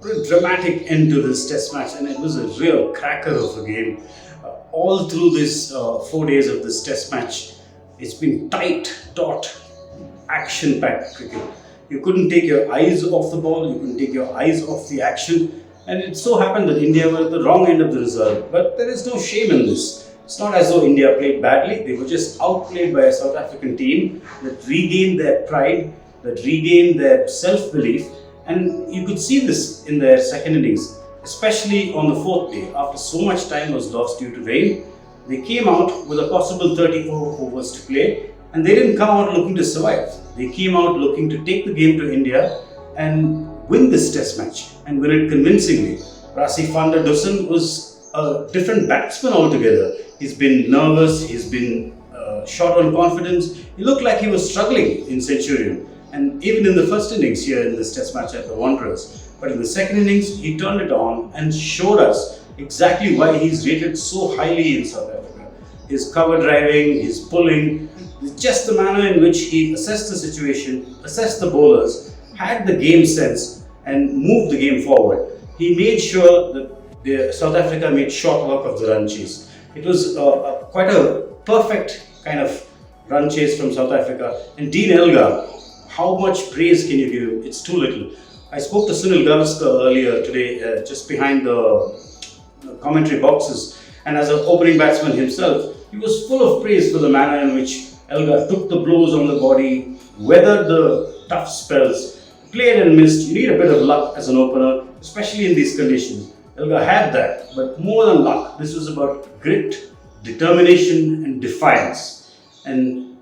a dramatic end to this test match, and it was a real cracker of a game. All through this 4 days of this test match, it's been tight, taut, action-packed cricket. You couldn't take your eyes off the ball, you couldn't take your eyes off the action, and it so happened that India were at the wrong end of the result. But there is no shame in this. It's not as though India played badly, they were just outplayed by a South African team that regained their pride, that regained their self-belief, and you could see this in their second innings, especially on the fourth day. After so much time was lost due to rain, they came out with a possible 34 overs to play, and they didn't come out looking to survive. They came out looking to take the game to India and win this test match, and win it convincingly. Rassie van der Dussen was a different batsman altogether. He's been nervous, he's been short on confidence. He looked like he was struggling in Centurion, and even in the first innings here in this test match at the Wanderers. But in the second innings, he turned it on and showed us exactly why he's rated so highly in South Africa. His cover driving, his pulling, just the manner in which he assessed the situation, assessed the bowlers, had the game sense and moved the game forward. He made sure that South Africa made short work of the run chase. It was quite a perfect kind of run chase from South Africa. And Dean Elgar, how much praise can you give him? It's too little. I spoke to Sunil Gavaskar earlier today, just behind the commentary boxes, and as an opening batsman himself, he was full of praise for the manner in which Elgar took the blows on the body, weathered the tough spells, played and missed. You need a bit of luck as an opener, especially in these conditions. Elgar had that, but more than luck, this was about grit, determination and defiance, and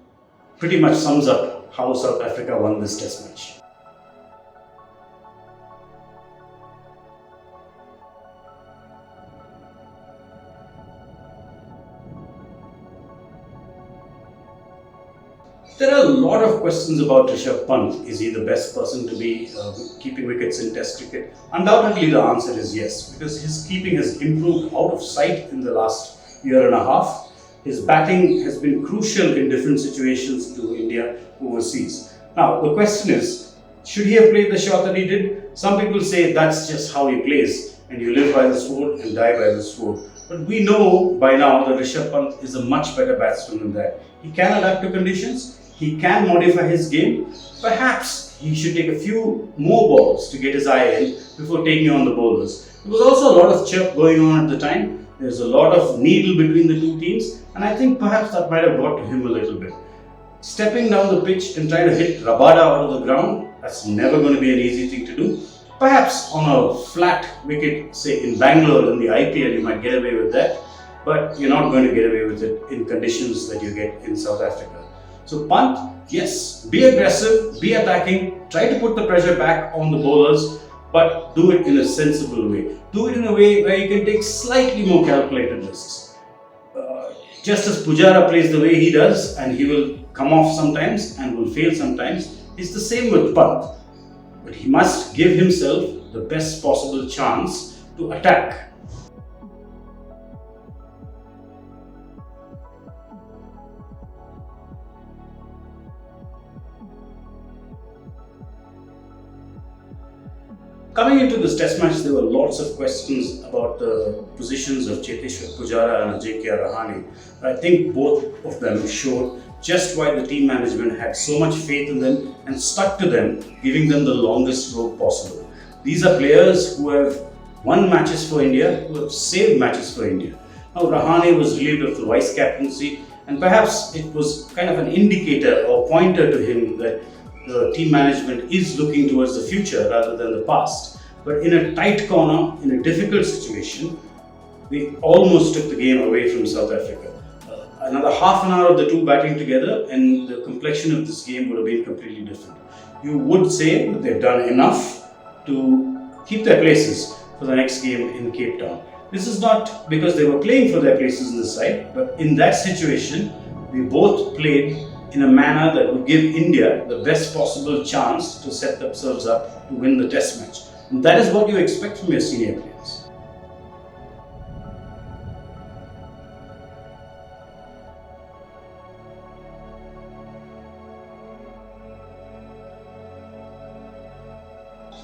pretty much sums up how South Africa won this test match. There are a lot of questions about Rishabh Pant. Is he the best person to be keeping wickets in Test cricket? Undoubtedly the answer is yes, because his keeping has improved out of sight in the last year and a half. His batting has been crucial in different situations to India overseas. Now the question is, should he have played the shot that he did? Some people say that's just how he plays, and you live by the sword and die by the sword. But we know by now that Rishabh Pant is a much better batsman than that. He can adapt to conditions. He can modify his game. Perhaps he should take a few more balls to get his eye in before taking on the bowlers. There was also a lot of chirp going on at the time. There's a lot of needle between the two teams, and I think perhaps that might have got to him a little bit. Stepping down the pitch and trying to hit Rabada out of the ground, that's never going to be an easy thing to do. Perhaps on a flat wicket, say in Bangalore in the IPL, you might get away with that, but you're not going to get away with it in conditions that you get in South Africa. So Pant, yes, be aggressive, be attacking, try to put the pressure back on the bowlers, but do it in a sensible way. Do it in a way where you can take slightly more calculated risks. Just as Pujara plays the way he does, and he will come off sometimes and will fail sometimes, it's the same with Pant. But he must give himself the best possible chance to attack. Coming into this test match, there were lots of questions about the positions of Cheteshwar Pujara and Ajinkya Rahane. I think both of them showed just why the team management had so much faith in them and stuck to them, giving them the longest rope possible. These are players who have won matches for India, who have saved matches for India. Now Rahane was relieved of the vice captaincy, and perhaps it was kind of an indicator or pointer to him that the team management is looking towards the future rather than the past. But in a tight corner, in a difficult situation, they almost took the game away from South Africa. Another half an hour of the two batting together and the complexion of this game would have been completely different. You would say that they've done enough to keep their places for the next game in Cape Town. This is not because they were playing for their places in the side, but in that situation, they both played in a manner that would give India the best possible chance to set themselves up to win the test match. And that is what you expect from your senior players.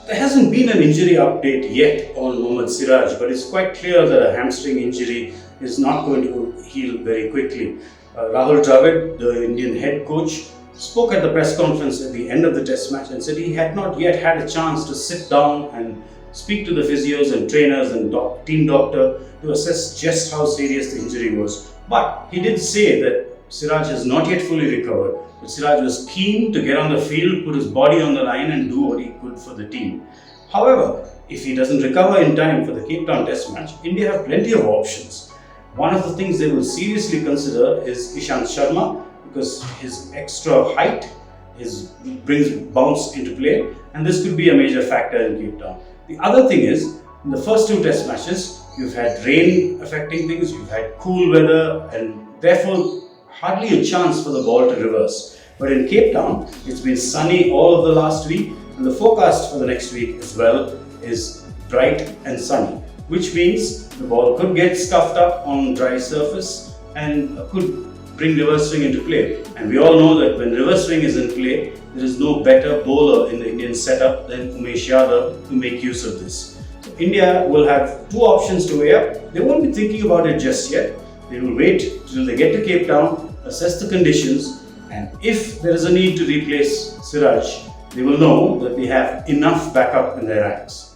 There hasn't been been an injury update yet on Mohammad Siraj, but it's quite clear that a hamstring injury is not going to heal very quickly. Rahul Dravid, the Indian head coach, spoke at the press conference at the end of the test match and said he had not yet had a chance to sit down and speak to the physios and trainers and team doctor to assess just how serious the injury was. But he did say that Siraj has not yet fully recovered, but Siraj was keen to get on the field, put his body on the line and do what he could for the team. However, if he doesn't recover in time for the Cape Town test match, India have plenty of options. One of the things they will seriously consider is Ishant Sharma, because his extra height brings bounce into play, and this could be a major factor in Cape Town. The other thing is, in the first two test matches, you've had rain affecting things, you've had cool weather, and therefore hardly a chance for the ball to reverse. But in Cape Town, it's been sunny all of the last week, and the forecast for the next week as well is bright and sunny, which means the ball could get scuffed up on dry surface and could bring reverse swing into play. And we all know that when reverse swing is in play, there is no better bowler in the Indian setup than Umesh Yadav to make use of this. So India will have two options to weigh up. They won't be thinking about it just yet. They will wait till they get to Cape Town, assess the conditions, and if there is a need to replace Siraj, they will know that they have enough backup in their ranks.